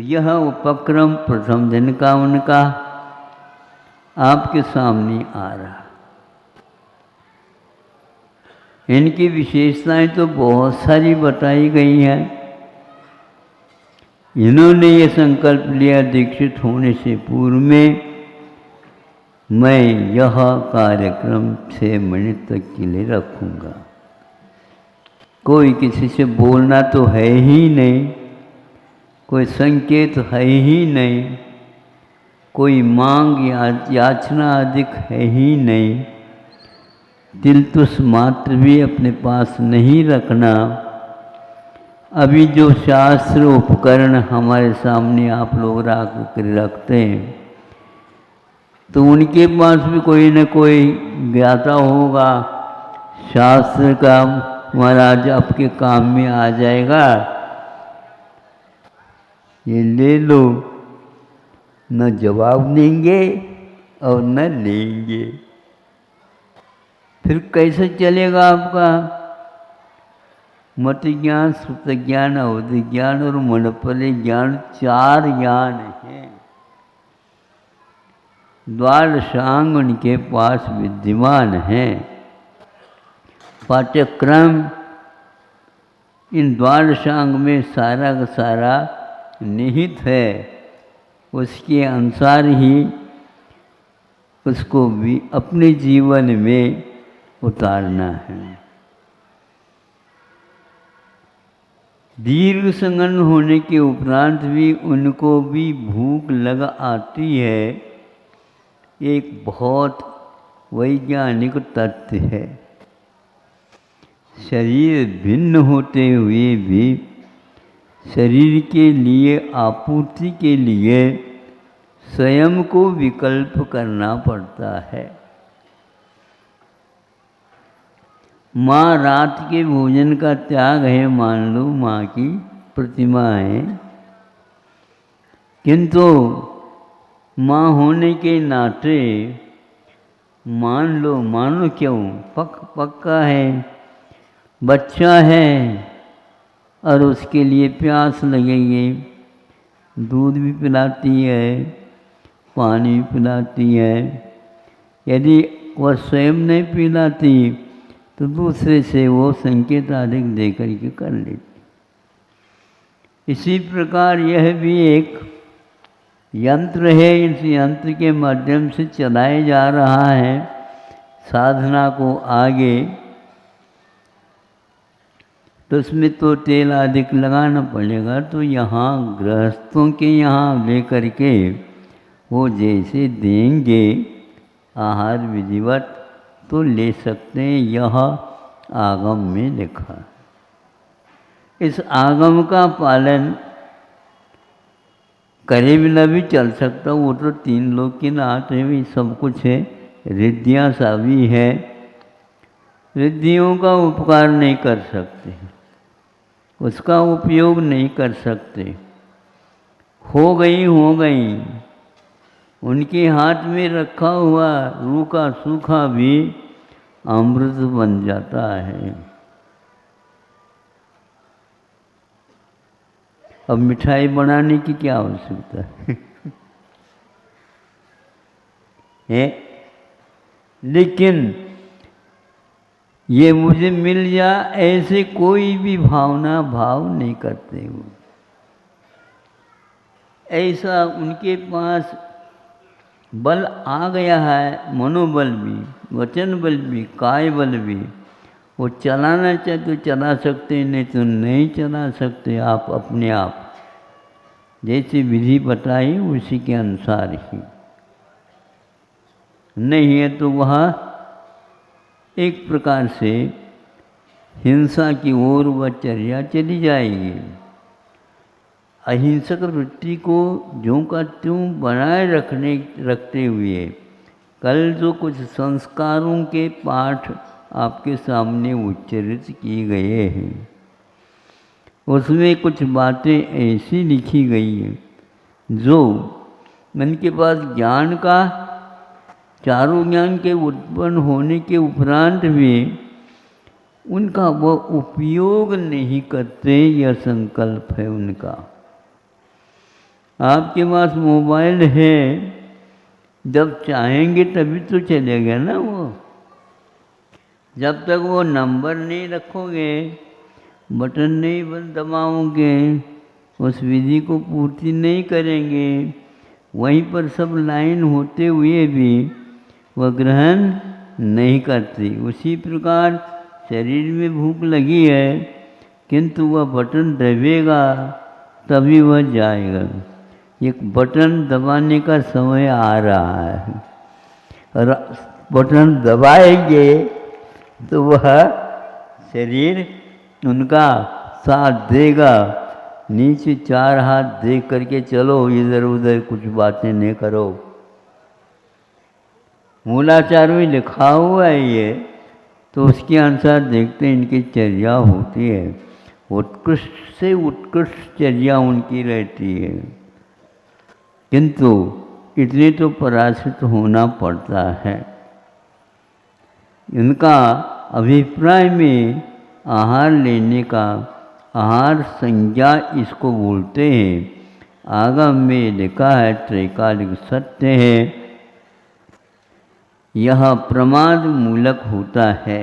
यह उपक्रम प्रथम दिन का उनका आपके सामने आ रहा। इनकी विशेषताएं तो बहुत सारी बताई गई हैं। इन्होंने ये संकल्प लिया दीक्षित होने से पूर्व में मैं यह कार्यक्रम 6 मिनट तक के लिए रखूँगा। कोई किसी से बोलना तो है ही नहीं, कोई संकेत है ही नहीं, कोई मांग याचना अधिक है ही नहीं, तिलतुस मात्र भी अपने पास नहीं रखना। अभी जो शास्त्र उपकरण हमारे सामने आप लोग रखते हैं, तो उनके पास भी कोई न कोई ज्ञाता होगा शास्त्र का, महाराज आपके काम में आ जाएगा, ये ले लो। न जवाब देंगे और न लेंगे। फिर कैसे चलेगा आपका? मत ज्ञान, सुत ज्ञान, अवधि ज्ञान और मनपले ज्ञान 4 ज्ञान हैं। द्वादशांग उनके पास विद्यमान हैं। पाठ्यक्रम इन द्वादशांग में सारा का सारा निहित है। उसके अनुसार ही उसको भी अपने जीवन में उतारना है। दीर्घ संगन होने के उपरांत भी उनको भी भूख लग आती है। एक बहुत वैज्ञानिक तथ्य है। शरीर भिन्न होते हुए भी शरीर के लिए आपूर्ति के लिए स्वयं को विकल्प करना पड़ता है। माँ रात के भोजन का त्याग है, मान लो माँ की प्रतिमा है, किंतु माँ होने के नाते मानो क्यों, पक्का है, बच्चा है और उसके लिए प्यास लगेगी, दूध भी पिलाती है, पानी भी पिलाती है। यदि वह स्वयं नहीं पिलाती तो दूसरे से वो संकेत अधिक दे करके कर लेती। इसी प्रकार यह भी एक यंत्र है। इस यंत्र के माध्यम से चलाया जा रहा है साधना को आगे। तो उसमें तो तेल अधिक लगाना पड़ेगा। तो यहाँ गृहस्थों के यहाँ लेकर के वो जैसे देंगे आहार विधिवत तो ले सकते हैं। यह आगम में लिखा। इस आगम का पालन करे बिना भी चल सकता। वो तो 3 लोग की नात है, भी सब कुछ है। रिद्धियाँ सभी है, रिद्धियों का उपकार नहीं कर सकते, उसका उपयोग नहीं कर सकते। हो गई उनके हाथ में रखा हुआ रूखा सूखा भी अमृत बन जाता है। अब मिठाई बनाने की क्या आवश्यकता है? लेकिन ये मुझे मिल जा ऐसे कोई भी भाव नहीं करते वो। ऐसा उनके पास बल आ गया है, मनोबल भी, वचन बल भी, काय बल भी। वो चलाना चाहे तो चला सकते, नहीं तो नहीं चला सकते। आप अपने आप जैसी विधि बताई उसी के अनुसार ही। नहीं है तो वह एक प्रकार से हिंसा की ओर वह चर्या चली जाएगी। अहिंसक वृत्ति को ज्यों का त्यों बनाए रखते हुए कल जो कुछ संस्कारों के पाठ आपके सामने उच्चरित किए गए हैं, उसमें कुछ बातें ऐसी लिखी गई हैं जो मन के पास ज्ञान का, चारों ज्ञान के उत्पन्न होने के उपरांत भी उनका वह उपयोग नहीं करते। यह संकल्प है उनका। आपके पास मोबाइल है, जब चाहेंगे तभी तो चलेगा ना वो। जब तक वो नंबर नहीं रखोगे, बटन नहीं दबाओगे, उस विधि को पूर्ति नहीं करेंगे, वहीं पर सब लाइन होते हुए भी वह ग्रहण नहीं करती। उसी प्रकार शरीर में भूख लगी है, किंतु वह बटन दबेगा तभी वह जाएगा। एक बटन दबाने का समय आ रहा है, और बटन दबाएंगे तो वह शरीर उनका साथ देगा। नीचे 4 हाथ देख करके चलो, इधर उधर कुछ बातें नहीं करो। मूलाचार में लिखा हुआ है ये, तो उसके अनुसार देखते हैं इनकी चर्या होती है। उत्कृष्ट से उत्कृष्ट चर्या उनकी रहती है, किंतु इतने तो पराश्रित होना पड़ता है। इनका अभिप्राय में आहार लेने का, आहार संज्ञा इसको बोलते हैं। आगम में लिखा है, त्रैकालिक सत्य है, यह प्रमाद मूलक होता है।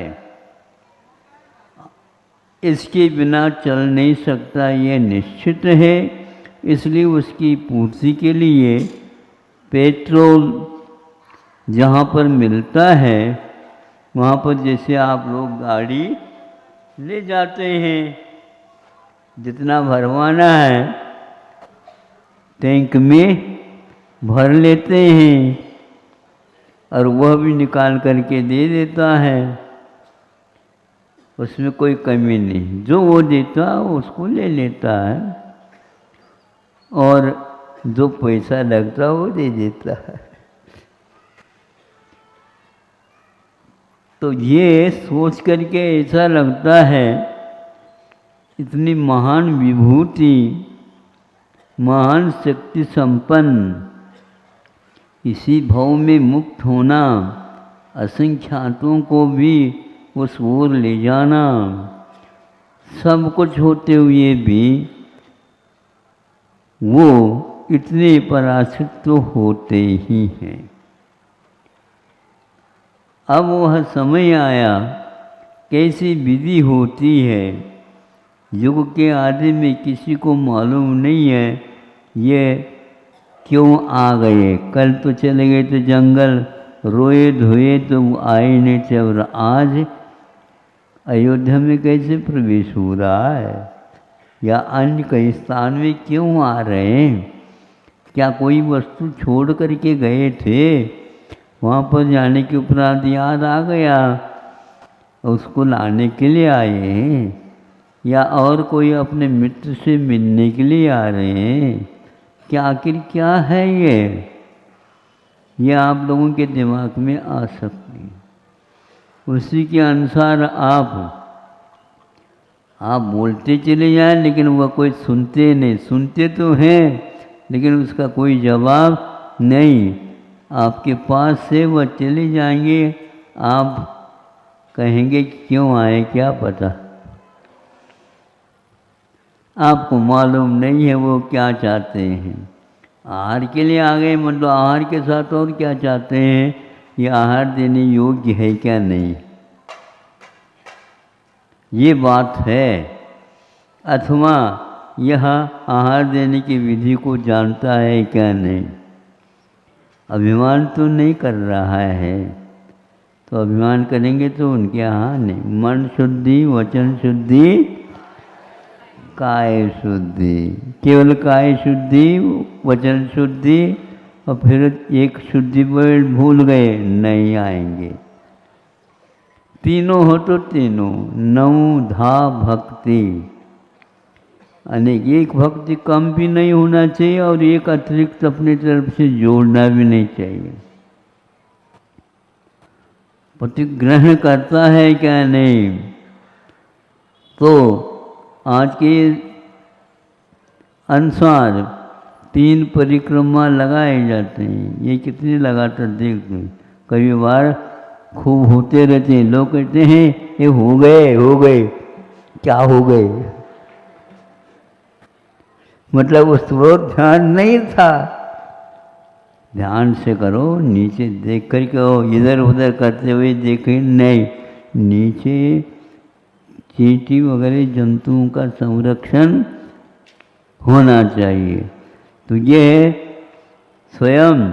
इसके बिना चल नहीं सकता, यह निश्चित है। इसलिए उसकी पूर्ति के लिए पेट्रोल जहाँ पर मिलता है, वहाँ पर जैसे आप लोग गाड़ी ले जाते हैं, जितना भरवाना है टैंक में भर लेते हैं, और वह भी निकाल करके दे देता है। उसमें कोई कमी नहीं, जो वो देता है उसको ले लेता है, और जो पैसा लगता है वो दे देता है। तो ये सोच करके ऐसा लगता है, इतनी महान विभूति, महान शक्ति संपन्न, इसी भाव में मुक्त होना, असंख्यातों को भी उस ओर ले जाना, सब कुछ होते हुए भी वो इतने पराश्रित तो होते ही हैं। अब वह समय आया, कैसी विधि होती है, युग के आदि में किसी को मालूम नहीं है ये क्यों आ गए। कल तो चले गए थे जंगल, रोए धोए तो आए नहीं थे, और आज अयोध्या में कैसे प्रवेश हो रहा है, या अन्य कई स्थान में क्यों आ रहे हैं? क्या कोई वस्तु छोड़ करके गए थे, वहाँ पर जाने के उपरांत याद आ गया, उसको लाने के लिए आए हैं, या और कोई अपने मित्र से मिलने के लिए आ रहे हैं? क्या आखिर क्या है ये आप लोगों के दिमाग में आ सकती है। उसी के अनुसार आप बोलते चले जाएं, लेकिन वह कोई सुनते नहीं। सुनते तो हैं, लेकिन उसका कोई जवाब नहीं। आपके पास से वह चले जाएंगे, आप कहेंगे क्यों आए, क्या पता। आपको मालूम नहीं है वो क्या चाहते हैं। आहार के लिए आ गए, मतलब आहार के साथ और क्या चाहते हैं, ये आहार देने योग्य है क्या नहीं, ये बात है। अथवा यह आहार देने की विधि को जानता है क्या नहीं। अभिमान तो नहीं कर रहा है, तो अभिमान करेंगे तो उनके यहाँ नहीं। मन शुद्धि, वचन शुद्धि, काय शुद्धि, केवल काय शुद्धि, वचन शुद्धि, और फिर एक शुद्धि वर्ड भूल गए, नहीं आएंगे। तीनों हो तो तीनों, नौ धा भक्ति, अनेक एक भक्ति कम भी नहीं होना चाहिए, और एक अतिरिक्त अपनी तरफ से जोड़ना भी नहीं चाहिए। पति ग्रहण करता है क्या नहीं, तो आज के अनुसार 3 परिक्रमा लगाए जाते हैं। ये कितने लगातार देखते हैं, कई बार खूब होते रहते हैं। लोग कहते हैं ये हो गए, क्या हो गए। मतलब उस ओर ध्यान नहीं था। ध्यान से करो, नीचे देख कर के हो, इधर उधर करते हुए देखे नहीं। नीचे चींटी वगैरह जंतुओं का संरक्षण होना चाहिए। तो ये स्वयं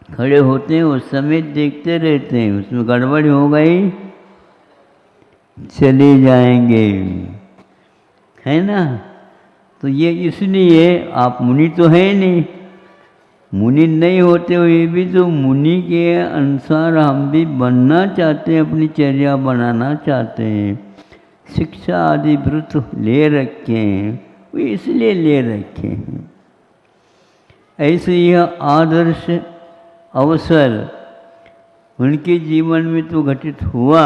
खड़े होते हैं, उस समय देखते रहते हैं, उसमें गड़बड़ हो गई चले जाएंगे, है ना। तो ये इसलिए आप मुनि तो है नहीं, मुनि नहीं होते हुए भी तो मुनि के अनुसार हम भी बनना चाहते हैं, अपनी चर्या बनाना चाहते हैं, शिक्षा आदि व्रत ले रखे हैं, वो इसलिए ले रखे हैं। ऐसे यह आदर्श अवसर उनके जीवन में तो घटित हुआ,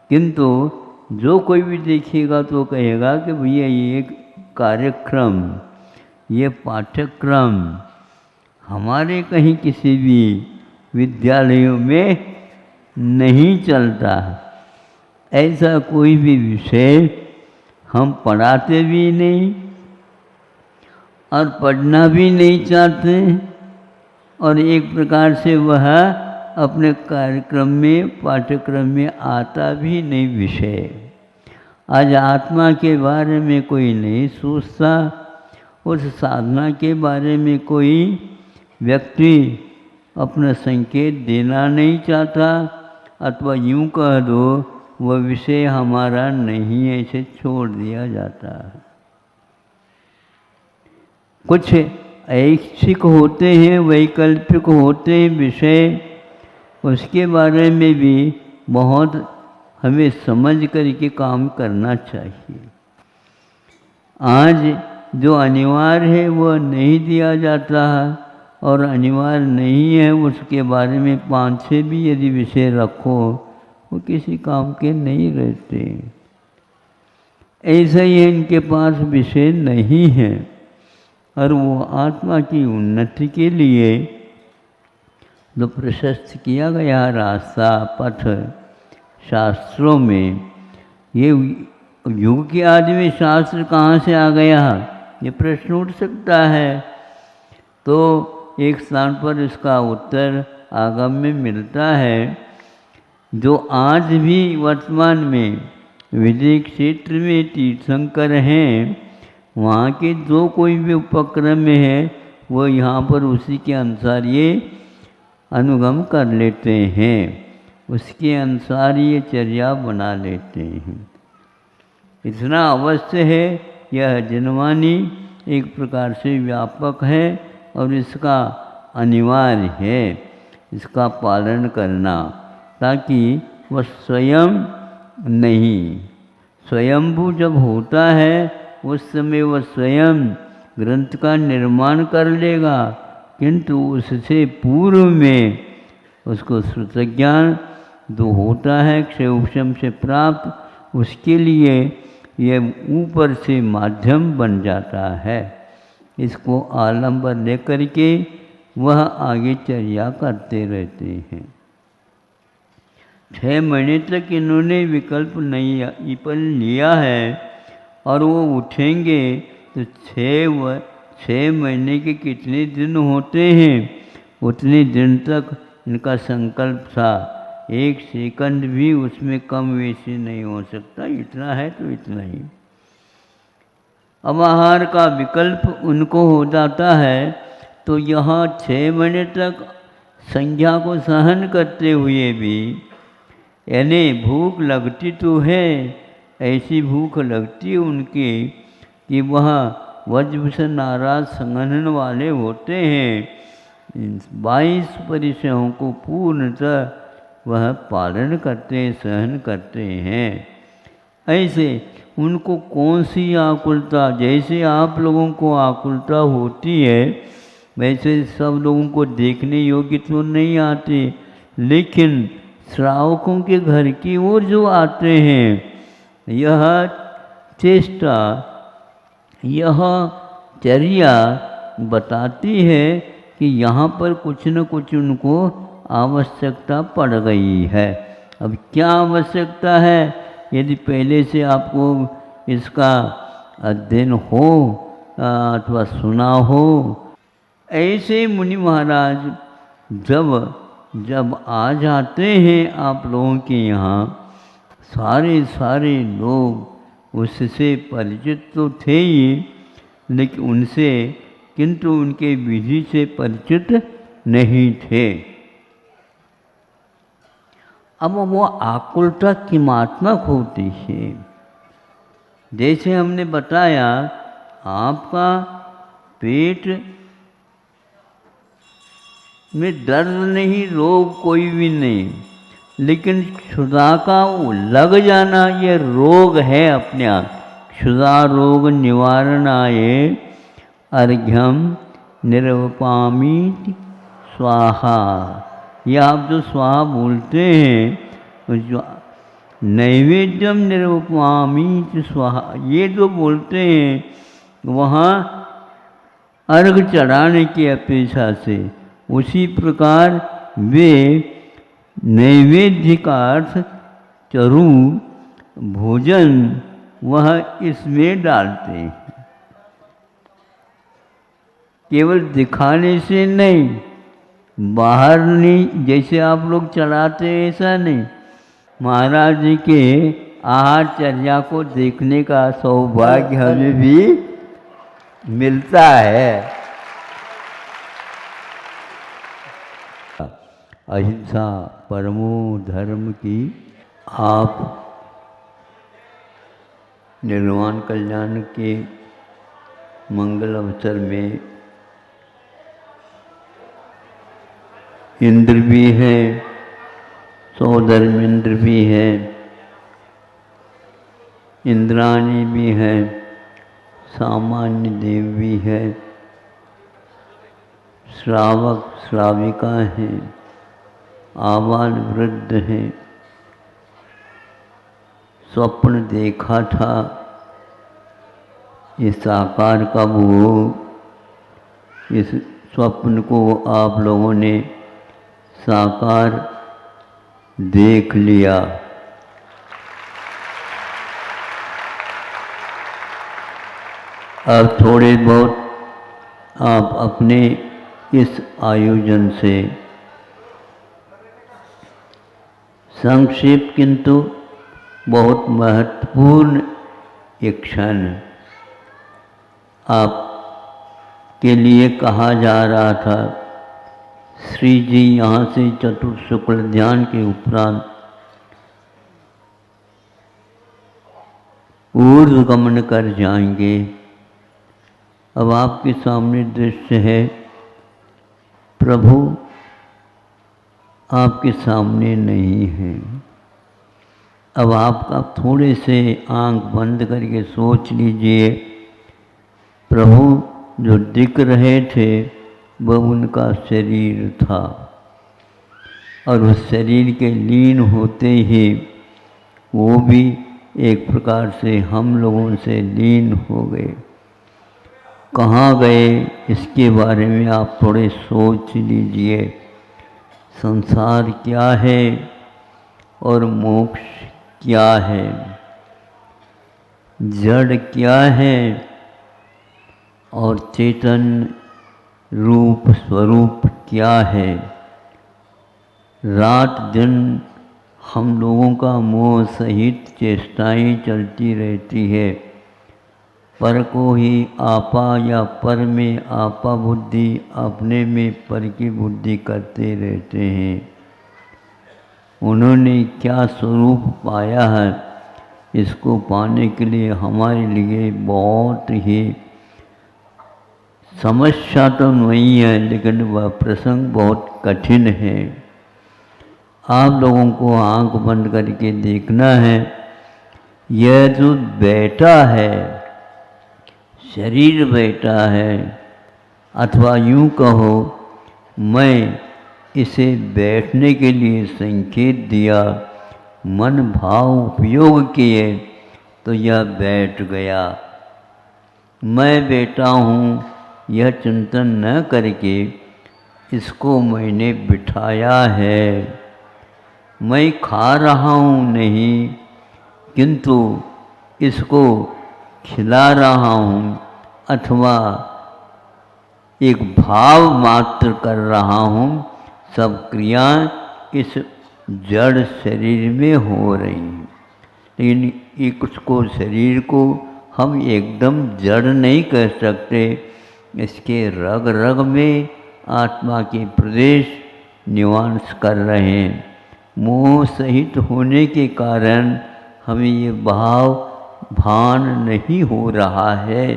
किंतु जो कोई भी देखेगा तो कहेगा कि भैया ये कार्यक्रम, ये पाठ्यक्रम हमारे कहीं किसी भी विद्यालयों में नहीं चलता। ऐसा कोई भी विषय हम पढ़ाते भी नहीं और पढ़ना भी नहीं चाहते, और एक प्रकार से वह अपने कार्यक्रम में, पाठ्यक्रम में आता भी नहीं विषय। आज आत्मा के बारे में कोई नहीं सोचता, उस साधना के बारे में कोई व्यक्ति अपना संकेत देना नहीं चाहता, अथवा यूँ कह दो वह विषय हमारा नहीं, ऐसे छोड़ दिया जाता है। कुछ ऐच्छिक होते हैं, वैकल्पिक होते हैं विषय, उसके बारे में भी बहुत हमें समझ करके काम करना चाहिए। आज जो अनिवार्य है वह नहीं दिया जाता है, और अनिवार्य नहीं है उसके बारे में 5-6 भी यदि विषय रखो वो किसी काम के नहीं रहते। ऐसा ही इनके पास विषय नहीं है, और वो आत्मा की उन्नति के लिए जो प्रशस्त किया गया रास्ता, पथ शास्त्रों में, ये युग के आदि में शास्त्र कहाँ से आ गया, ये प्रश्न उठ सकता है। तो एक स्थान पर इसका उत्तर आगम में मिलता है। जो आज भी वर्तमान में विदेह क्षेत्र में तीर्थंकर हैं, वहाँ के जो कोई भी उपक्रम में है वो यहाँ पर उसी के अनुसार ये अनुगम कर लेते हैं, उसके अनुसार ये चर्या बना लेते हैं। इतना अवश्य है, यह जनवाणी एक प्रकार से व्यापक है और इसका अनिवार्य है इसका पालन करना, ताकि वह स्वयं नहीं, स्वयंभू जब होता है उस समय वह स्वयं ग्रंथ का निर्माण कर लेगा, किंतु उससे पूर्व में उसको श्रुतज्ञान जो होता है क्षय उपशम से प्राप्त, उसके लिए यह ऊपर से माध्यम बन जाता है। इसको आलंबन लेकर के वह आगे चर्या करते रहते हैं। 6 महीने तक इन्होंने विकल्प नहीं पर लिया है, और वो उठेंगे तो 6 महीने के कितने दिन होते हैं, उतने दिन तक इनका संकल्प था। 1 सेकंड भी उसमें कम वैसे नहीं हो सकता, इतना है तो इतना ही। अब आहार का विकल्प उनको हो जाता है, तो यहाँ 6 महीने तक संज्ञा को सहन करते हुए भी, यानी भूख लगती तो है, ऐसी भूख लगती है उनकी कि वह वज्र से नाराज संगठन वाले होते हैं। 22 परिचयों को पूर्णतः वह पालन करते, सहन करते हैं। ऐसे उनको कौन सी आकुलता, जैसे आप लोगों को आकुलता होती है वैसे सब लोगों को देखने योग्य तो नहीं आते, लेकिन श्रावकों के घर की ओर जो आते हैं, यह चेष्टा, यह चर्या बताती है कि यहाँ पर कुछ न कुछ उनको आवश्यकता पड़ गई है। अब क्या आवश्यकता है, यदि पहले से आपको इसका अध्ययन हो अथवा सुना हो। ऐसे मुनि महाराज जब आ जाते हैं आप लोगों के यहाँ, सारे लोग उससे परिचित तो थे ही, लेकिन किंतु उनके विधि से परिचित नहीं थे। अब वो आकुलता किमात्मक होती है। जैसे हमने बताया, आपका पेट में दर्द नहीं, रोग कोई भी नहीं, लेकिन क्षुधा का लग जाना ये रोग है अपने आप। क्षुधा रोग निवारणाय अर्घ्यम निर्वपामीति स्वाहा। ये आप जो स्वाहा बोलते हैं, जो नैवेद्यम निर्वपामीति स्वाहा, ये जो बोलते हैं वहाँ अर्घ चढ़ाने की अपेक्षा से, उसी प्रकार वे नैवेद्य का अर्थ चरु भोजन वह इसमें डालते हैं। केवल दिखाने से नहीं, बाहर नहीं, जैसे आप लोग चढ़ाते हैं ऐसा नहीं। महाराज जी के आहारचर्या को देखने का सौभाग्य हमें भी मिलता है। अहिंसा परमो धर्म की आप निर्वाण कल्याण के मंगल अवसर में इंद्र भी है, सौधर्मेंद्र भी है, इंद्राणी भी है, सामान्य देव भी है, श्रावक श्राविका हैं, आबाल वृद्ध हैं। स्वप्न देखा था, ये साकार कब हो? इस स्वप्न को आप लोगों ने साकार देख लिया। अब थोड़े बहुत आप अपने इस आयोजन से संक्षेप किंतु बहुत महत्वपूर्ण एक क्षण आप के लिए कहा जा रहा था। श्री जी यहाँ से चतुर्थ शुक्ल ध्यान के उपरांत ऊर्ध्वगमन कर जाएंगे। अब आपके सामने दृश्य है, प्रभु आपके सामने नहीं है। अब आपका थोड़े से आंख बंद करके सोच लीजिए, प्रभु जो दिख रहे थे वह उनका शरीर था, और उस शरीर के लीन होते ही वो भी एक प्रकार से हम लोगों से लीन हो गए। कहाँ गए इसके बारे में आप थोड़े सोच लीजिए। संसार क्या है और मोक्ष क्या है, जड़ क्या है और चेतन रूप स्वरूप क्या है। रात दिन हम लोगों का मोह सहित चेष्टाएं चलती रहती है। पर को ही आपा या पर में आपा बुद्धि, अपने में पर की बुद्धि करते रहते हैं। उन्होंने क्या स्वरूप पाया है, इसको पाने के लिए हमारे लिए बहुत ही समस्या तो नहीं है, लेकिन वह प्रसंग बहुत कठिन है। आप लोगों को आंख बंद करके देखना है। यह जो बैठा है, शरीर बैठा है, अथवा यूँ कहो मैं इसे बैठने के लिए संकेत दिया, मन भाव उपयोग किए तो यह बैठ गया। मैं बैठा हूँ यह चिंतन न करके इसको मैंने बिठाया है। मैं खा रहा हूँ नहीं, किंतु इसको खिला रहा हूँ, अथवा एक भाव मात्र कर रहा हूँ, सब क्रियाएं इस जड़ शरीर में हो रही हैं। लेकिन एक उसको शरीर को हम एकदम जड़ नहीं कह सकते। इसके रग रग में आत्मा के प्रदेश निवास कर रहे हैं। मोह सहित होने के कारण हमें ये भान नहीं हो रहा है।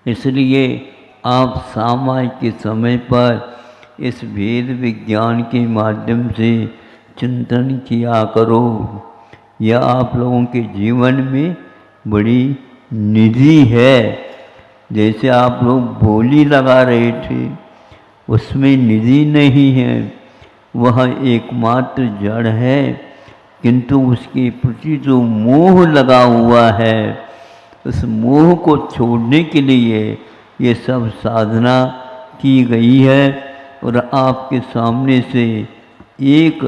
इसलिए आप सामायिक के समय पर इस वेद विज्ञान के माध्यम से चिंतन किया करो। यह आप लोगों के जीवन में बड़ी निधि है। जैसे आप लोग बोली लगा रहे थे, उसमें निधि नहीं है, वह एकमात्र जड़ है, किंतु उसके प्रति जो मोह लगा हुआ है, उस मोह को छोड़ने के लिए ये सब साधना की गई है। और आपके सामने से एक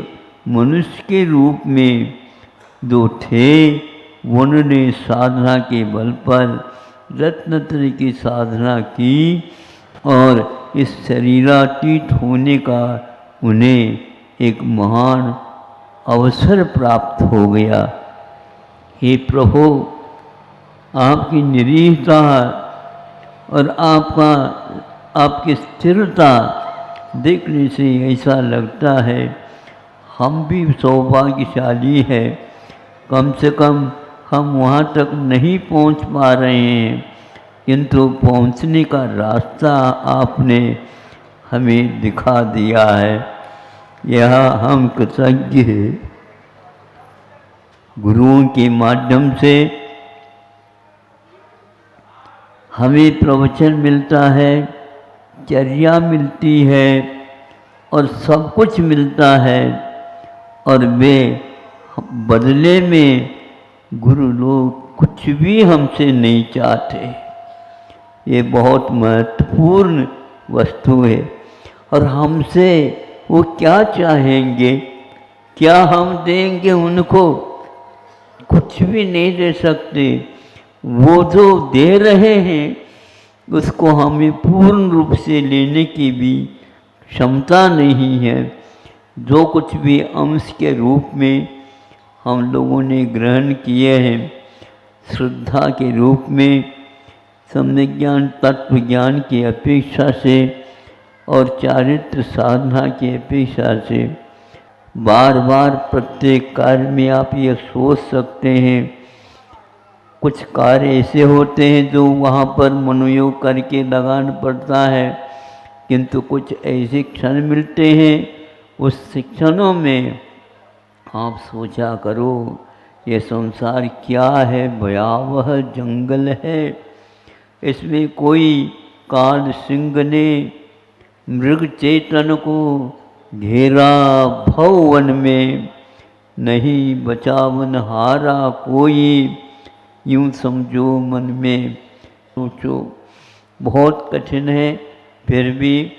मनुष्य के रूप में जो थे, उन्होंने साधना के बल पर रत्नत्रय की साधना की और इस शरीरातीत होने का उन्हें एक महान अवसर प्राप्त हो गया। हे प्रभु, आपकी निरीहता और आपकी स्थिरता देखने से ऐसा लगता है हम भी सौभाग्यशाली हैं। कम से कम हम वहाँ तक नहीं पहुँच पा रहे हैं, किंतु पहुँचने का रास्ता आपने हमें दिखा दिया है। यह हम कृतज्ञ हैं। गुरुओं के माध्यम से हमें प्रवचन मिलता है, चर्या मिलती है और सब कुछ मिलता है, और वे बदले में गुरु लोग कुछ भी हमसे नहीं चाहते। ये बहुत महत्वपूर्ण वस्तु है। और हमसे वो क्या चाहेंगे, क्या हम देंगे उनको? कुछ भी नहीं दे सकते। वो जो दे रहे हैं उसको हमें पूर्ण रूप से लेने की भी क्षमता नहीं है। जो कुछ भी अंश के रूप में हम लोगों ने ग्रहण किए हैं, श्रद्धा के रूप में, सम्यक ज्ञान तत्व ज्ञान की अपेक्षा से और चारित्र साधना की अपेक्षा से, बार बार प्रत्येक कार्य में आप ये सोच सकते हैं। कुछ कार्य ऐसे होते हैं जो वहाँ पर मनोयोग करके लगाना पड़ता है, किंतु कुछ ऐसे क्षण मिलते हैं, उस क्षणों में आप सोचा करो ये संसार क्या है, भयावह जंगल है। इसमें कोई काल सिंह ने मृग चेतन को घेरा, भवन में नहीं बचावन हारा कोई, यूँ समझो मन में सोचो। बहुत कठिन है, फिर भी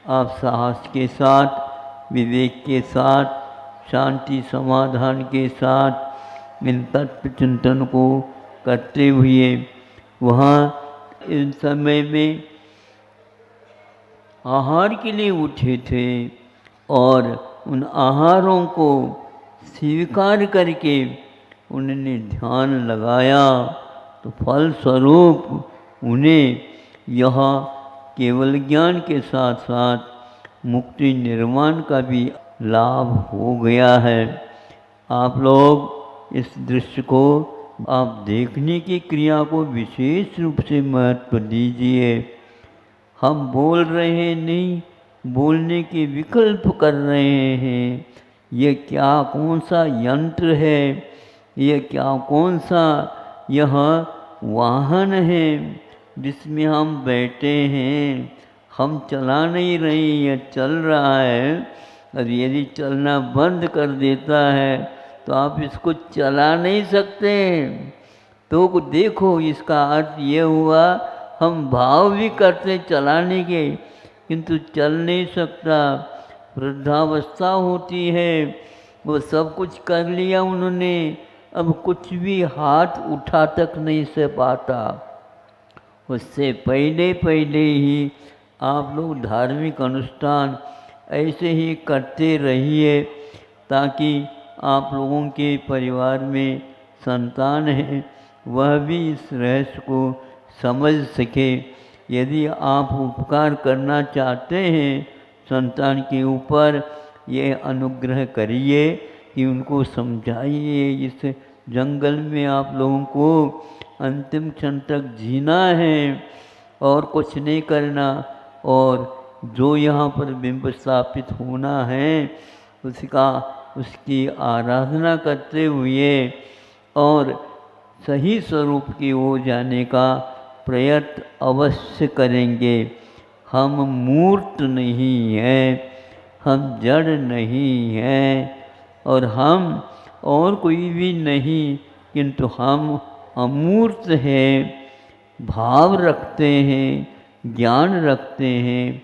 आप साहस के साथ, विवेक के साथ, शांति समाधान के साथ इन तत्व चिंतन को करते हुए वहाँ इन समय में आहार के लिए उठे थे और उन आहारों को स्वीकार करके उन्होंने ध्यान लगाया, तो फल स्वरूप उन्हें यह केवल ज्ञान के साथ साथ मुक्ति निर्वाण का भी लाभ हो गया है। आप लोग इस दृश्य को आप देखने की क्रिया को विशेष रूप से महत्व दीजिए। हम बोल रहे हैं नहीं, बोलने के विकल्प कर रहे हैं। ये क्या कौन सा यंत्र है, ये क्या कौन सा यह वाहन है जिसमें हम बैठे हैं। हम चला नहीं रहे, ये चल रहा है। और यदि चलना बंद कर देता है तो आप इसको चला नहीं सकते। तो देखो, इसका अर्थ ये हुआ हम भाव भी करते चलाने के, किंतु चल नहीं सकता। वृद्धावस्था होती है, वो सब कुछ कर लिया उन्होंने, अब कुछ भी हाथ उठा तक नहीं से पाता। उससे पहले पहले ही आप लोग धार्मिक अनुष्ठान ऐसे ही करते रहिए, ताकि आप लोगों के परिवार में संतान है वह भी इस रहस्य को समझ सके। यदि आप उपकार करना चाहते हैं संतान के ऊपर, ये अनुग्रह करिए कि उनको समझाइए इस जंगल में आप लोगों को अंतिम क्षण तक जीना है और कुछ नहीं करना, और जो यहाँ पर बिंब स्थापित होना है उसकी आराधना करते हुए और सही स्वरूप की ओर जाने का प्रयत्न अवश्य करेंगे। हम मूर्त नहीं हैं, हम जड़ नहीं हैं, और हम और कोई भी नहीं, किंतु हम अमूर्त हैं, भाव रखते हैं, ज्ञान रखते हैं,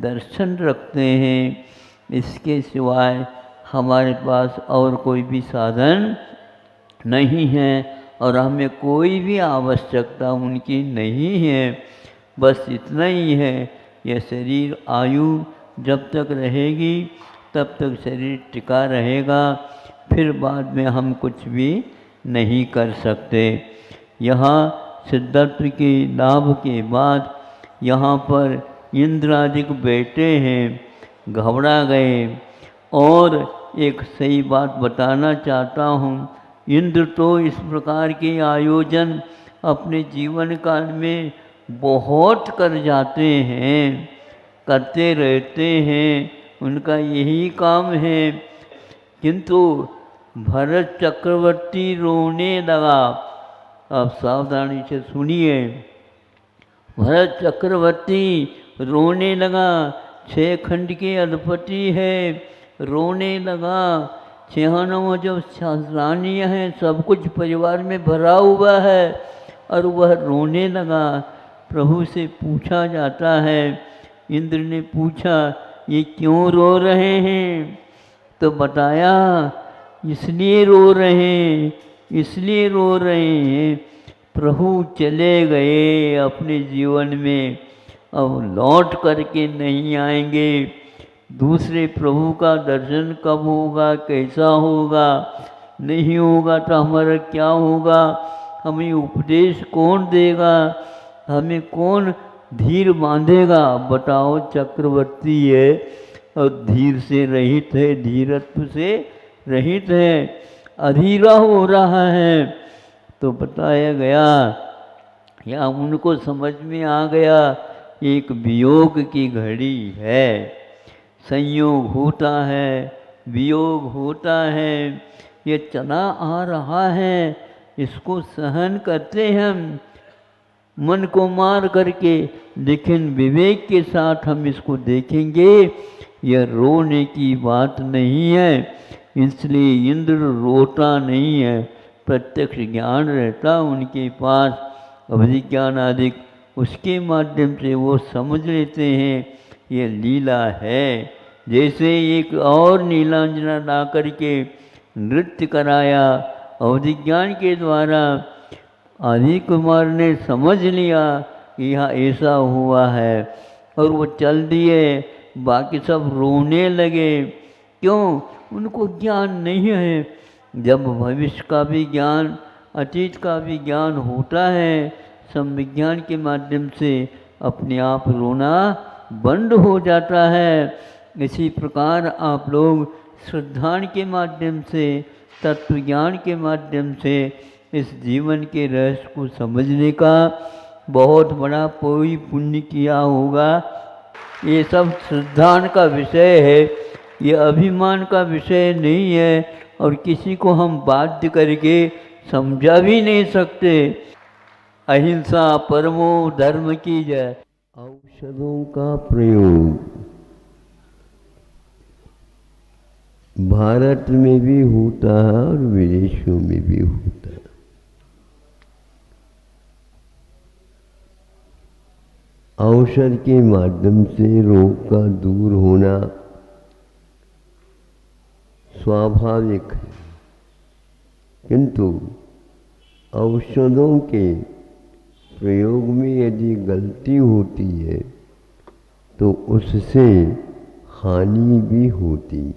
दर्शन रखते हैं। इसके सिवाय हमारे पास और कोई भी साधन नहीं है और हमें कोई भी आवश्यकता उनकी नहीं है। बस इतना ही है, यह शरीर आयु जब तक रहेगी तब तक शरीर टिका रहेगा, फिर बाद में हम कुछ भी नहीं कर सकते। यहाँ सिद्धत्व के लाभ के बाद यहाँ पर इंद्रादिक बैठे हैं, घबरा गए। और एक सही बात बताना चाहता हूँ, इंद्र तो इस प्रकार के आयोजन अपने जीवन काल में बहुत कर जाते हैं, करते रहते हैं, उनका यही काम है। किंतु भरत चक्रवर्ती रोने लगा। आप सावधानी से सुनिए। भरत चक्रवर्ती रोने लगा, 6 खंड के अधिपति है, रोने लगा। 6 जो रानी है, सब कुछ परिवार में भरा हुआ है, और वह रोने लगा। प्रभु से पूछा जाता है, इंद्र ने पूछा ये क्यों रो रहे हैं? तो बताया इसलिए रो रहे हैं, इसलिए रो रहे हैं, प्रभु चले गए अपने जीवन में, अब लौट करके नहीं आएंगे। दूसरे प्रभु का दर्शन कब होगा, कैसा होगा, नहीं होगा तो हमारा क्या होगा, हमें उपदेश कौन देगा, हमें कौन धीर बांधेगा? बताओ, चक्रवर्ती है और धीर से रहित है, धीरत्व से रहित है, अधीरा हो रहा है। तो बताया गया या उनको समझ में आ गया, एक वियोग की घड़ी है, संयोग होता है, वियोग होता है, ये चला आ रहा है, इसको सहन करते हैं हम मन को मार करके, लेकिन विवेक के साथ हम इसको देखेंगे, यह रोने की बात नहीं है। इसलिए इंद्र रोता नहीं है, प्रत्यक्ष ज्ञान रहता उनके पास, अभिज्ञान आदि, उसके माध्यम से वो समझ लेते हैं ये लीला है। जैसे एक और नीलांजना ला करके नृत्य कराया अवधिज्ञान के द्वारा, आदि कुमार ने समझ लिया कि यहाँ ऐसा हुआ है, और वो चल दिए, बाकी सब रोने लगे। क्यों? उनको ज्ञान नहीं है। जब भविष्य का भी ज्ञान, अतीत का भी ज्ञान होता है, संविज्ञान के माध्यम से अपने आप रोना बंद हो जाता है। इसी प्रकार आप लोग श्रद्धा के माध्यम से, तत्वज्ञान के माध्यम से इस जीवन के रहस्य को समझने का बहुत बड़ा कोई पुण्य किया होगा। ये सब श्रद्धा का विषय है, ये अभिमान का विषय नहीं है, और किसी को हम बाध्य करके समझा भी नहीं सकते। अहिंसा परमो धर्म की जय। औषधों का प्रयोग भारत में भी होता है और विदेशों में भी होता है। औषध के माध्यम से रोग का दूर होना स्वाभाविक है, किंतु औषधों के प्रयोग में यदि गलती होती है तो उससे हानि भी होती है।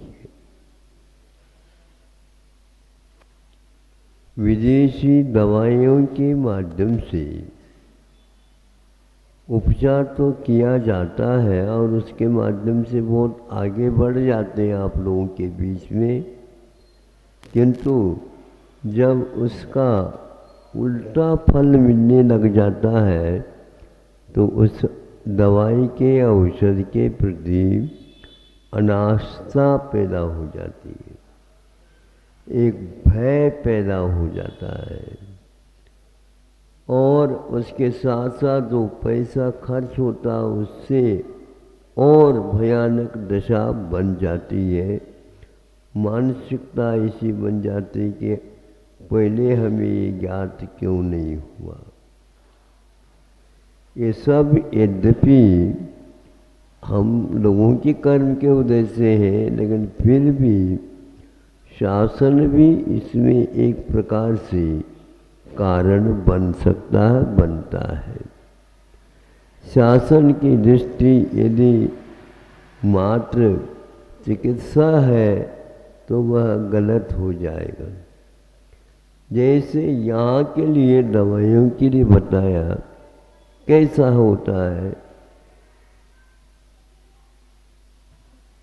विदेशी दवाइयों के माध्यम से उपचार तो किया जाता है और उसके माध्यम से बहुत आगे बढ़ जाते हैं आप लोगों के बीच में, किंतु जब उसका उल्टा फल मिलने लग जाता है तो उस दवाई के औषध के प्रति अनास्था पैदा हो जाती है, एक भय पैदा हो जाता है और उसके साथ साथ जो पैसा खर्च होता है उससे और भयानक दशा बन जाती है। मानसिकता ऐसी बन जाती है कि पहले हमें ये ज्ञात क्यों नहीं हुआ। ये सब यद्यपि हम लोगों के कर्म के वजह से है, लेकिन फिर भी शासन भी इसमें एक प्रकार से कारण बन सकता है, बनता है। शासन की दृष्टि यदि मात्र चिकित्सा है तो वह गलत हो जाएगा। जैसे यहाँ के लिए दवाइयों के लिए बताया, कैसा होता है,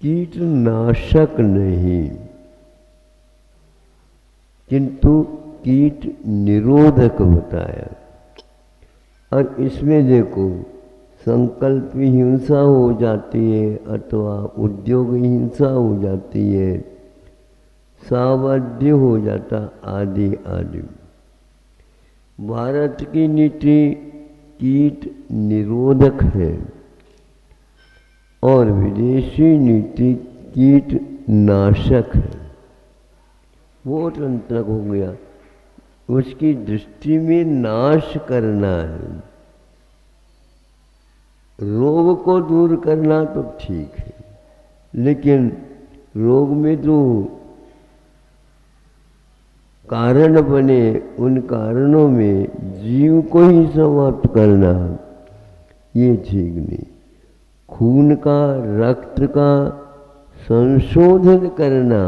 कीटनाशक नहीं किंतु कीट निरोधक बताया। और इसमें देखो संकल्प हिंसा हो जाती है अथवा उद्योग हिंसा हो जाती है, सावध्य हो जाता आदि आदि। भारत की नीति कीट निरोधक है और विदेशी नीति कीट नाशक है। बहुत अंतर हो गया। उसकी दृष्टि में नाश करना है, रोग को दूर करना तो ठीक है, लेकिन रोग में जो कारण बने उन कारणों में जीव को ही समाप्त करना ये ठीक नहीं। खून का, रक्त का संशोधन करना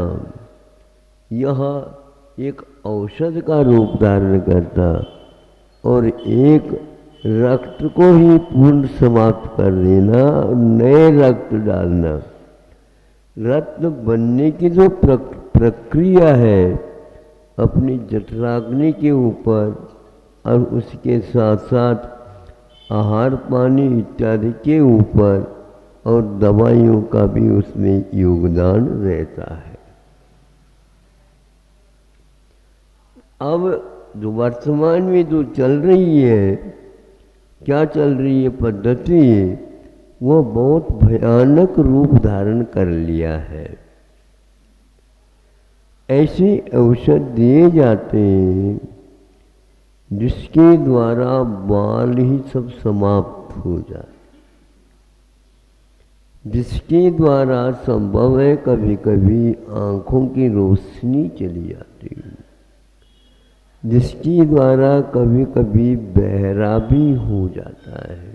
यह एक औषध का रूप धारण करता और एक रक्त को ही पूर्ण समाप्त कर देना और नए रक्त डालना। रक्त बनने की जो प्रक्रिया है अपनी जठराग्नि के ऊपर और उसके साथ साथ आहार पानी इत्यादि के ऊपर और दवाइयों का भी उसमें योगदान रहता है। अब जो वर्तमान में जो चल रही है, क्या चल रही है पद्धति, वो बहुत भयानक रूप धारण कर लिया है। ऐसे औषध दिए जाते हैं जिसके द्वारा बाल ही सब समाप्त हो जाए, जिसके द्वारा संभव है कभी कभी आँखों की रोशनी चली जाती है, जिसके द्वारा कभी कभी बहरा भी हो जाता है,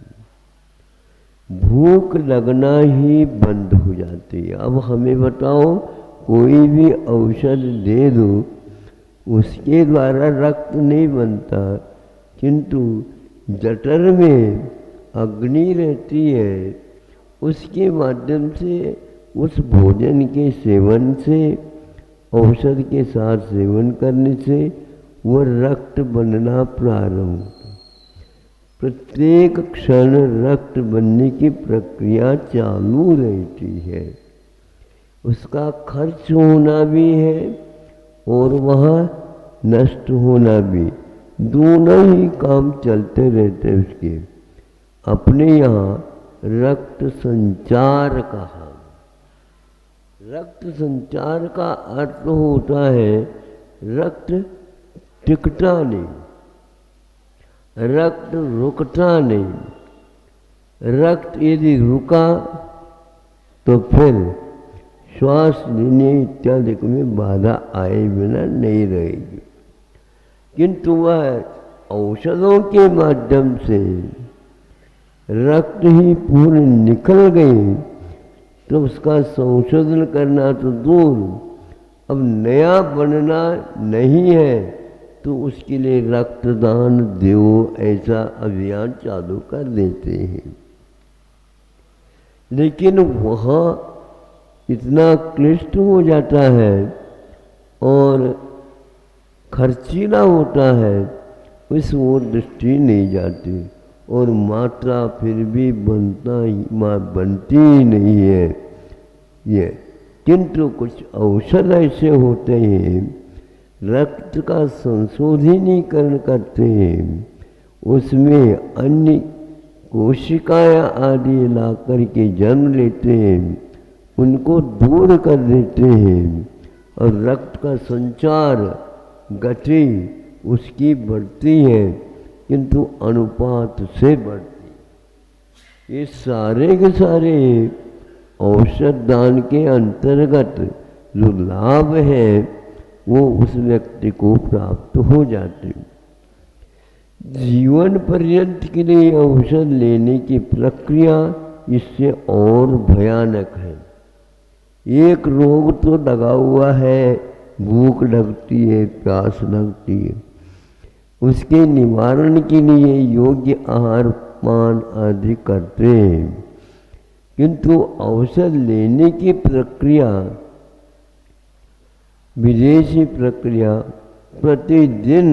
भूख लगना ही बंद हो जाती है। अब हमें बताओ, कोई भी औषध दे दो उसके द्वारा रक्त नहीं बनता, किंतु जठर में अग्नि रहती है, उसके माध्यम से उस भोजन के सेवन से, औषध के साथ सेवन करने से वह रक्त बनना प्रारंभ होता। प्रत्येक क्षण रक्त बनने की प्रक्रिया चालू रहती है, उसका खर्च होना भी है और वह नष्ट होना भी, दोनों ही काम चलते रहते हैं उसके। अपने यहाँ रक्त संचार कहा। रक्त संचार का अर्थ होता है रक्त टिकता नहीं, रक्त रुकता नहीं। रक्त यदि रुका तो फिर श्वास लेने इत्यादि में बाधा आए बिना नहीं रहेगी, किंतु वह औषधों के माध्यम से रक्त ही पूर्ण निकल गई तो उसका संशोधन करना तो दूर, अब नया बनना नहीं है तो उसके लिए रक्तदान दो, ऐसा अभियान चालू कर देते हैं। लेकिन वह इतना क्लिष्ट हो जाता है और खर्चीला होता है, उस ओर दृष्टि नहीं जाती और मात्रा फिर भी बनती ही नहीं है ये। किंतु कुछ औषध ऐसे होते हैं रक्त का संशोधनीकरण करते हैं, उसमें अन्य कोशिकाएं आदि ला करके जन्म लेते हैं, उनको दूर कर देते हैं और रक्त का संचार गति उसकी बढ़ती है, किंतु अनुपात से बढ़ती। ये सारे के सारे औषध दान के अंतर्गत जो लाभ है वो उस व्यक्ति को प्राप्त हो जाते। जीवन पर्यंत के लिए औषध लेने की प्रक्रिया इससे और भयानक है। एक रोग तो लगा हुआ है, भूख लगती है, प्यास लगती है, उसके निवारण के लिए योग्य आहार पान आदि करते हैं, किंतु औषध लेने की प्रक्रिया विदेशी प्रक्रिया प्रतिदिन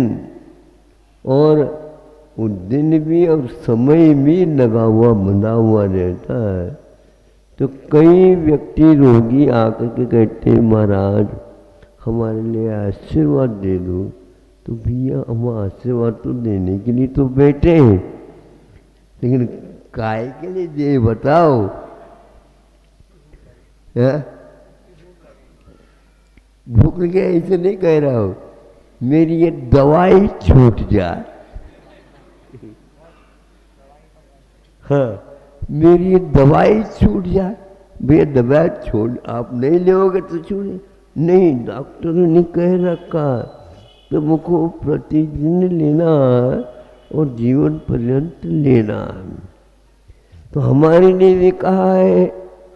और उस दिन भी और समय भी लगा हुआ बंधा हुआ रहता है। तो कई व्यक्ति रोगी आकर के कहते हैं महाराज हमारे लिए आशीर्वाद दे दो, तो भैया हम आशीर्वाद तो देने के लिए तो बैठे हैं, लेकिन काय के लिए दे बताओ। भूख लगे ऐसे नहीं कह रहा हूँ, मेरी ये दवाई छूट जाए, हाँ मेरी ये दवाई छूट जाए। भैया दवाई छोड़ आप नहीं लोगे तो छूटे नहीं, डॉक्टर ने कह रखा तुमको प्रतिदिन लेना और जीवन पर्यंत लेना। तो हमारे लिए भी कहा है,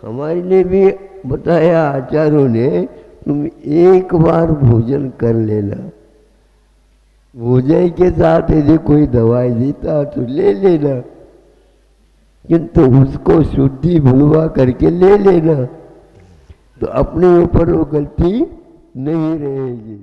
हमारे लिए भी बताया आचार्यों ने, तुम एक बार भोजन कर लेना, भोजन के साथ यदि कोई दवाई देता तो ले लेना, किंतु उसको शुद्धि भुलवा करके ले लेना, तो अपने ऊपर वो गलती नहीं रहेगी।